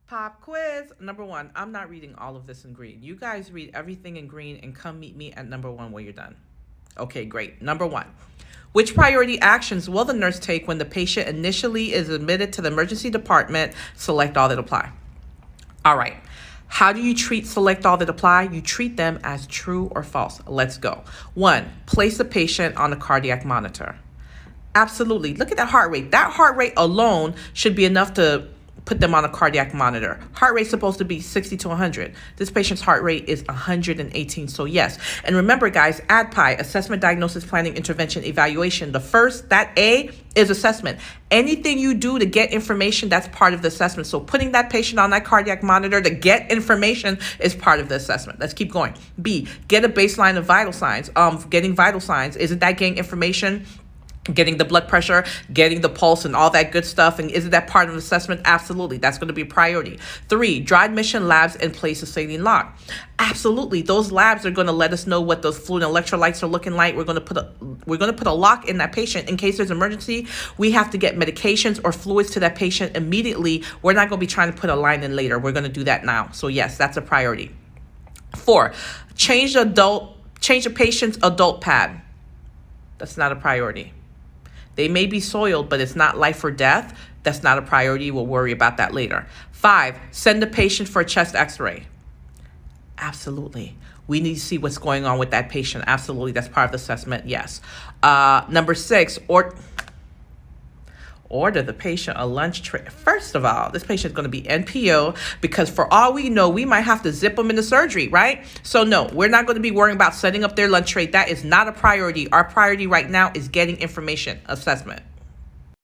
Pop quiz. Number one, I'm not reading all of this in green. You guys read everything in green and come meet me at number one when you're done. Okay, great. Number one, which priority actions will the nurse take when the patient initially is admitted to the emergency department? Select all that apply. All right. How do you treat select all that apply? You treat them as true or false. Let's go. One, place the patient on a cardiac monitor. Absolutely. Look at that heart rate. That heart rate alone should be enough to put them on a cardiac monitor. Heart rate's supposed to be 60 to 100. This patient's heart rate is 118, so yes. And remember, guys, ADPI, Assessment, Diagnosis, Planning, Intervention, Evaluation. The first, that A, is assessment. Anything you do to get information, that's part of the assessment. So putting that patient on that cardiac monitor to get information is part of the assessment. Let's keep going. B, get a baseline of vital signs. Getting vital signs, isn't that getting information? Getting the blood pressure, getting the pulse and all that good stuff. And isn't that part of the assessment? Absolutely. That's going to be a priority. 3, dry admission labs and place a saline lock. Absolutely. Those labs are going to let us know what those fluid and electrolytes are looking like. We're going to put a lock in that patient in case there's an emergency. We have to get medications or fluids to that patient immediately. We're not going to be trying to put a line in later. We're going to do that now. So yes, that's a priority. 4, change the patient's adult pad. That's not a priority. They may be soiled, but it's not life or death. That's not a priority. We'll worry about that later. 5, send the patient for a chest x-ray. Absolutely. We need to see what's going on with that patient. Absolutely. That's part of the assessment. Yes. Number 6, order the patient a lunch tray. First of all, this patient is going to be NPO because for all we know, we might have to zip them into surgery, right? So no, we're not going to be worrying about setting up their lunch tray. That is not a priority. Our priority right now is getting information assessment.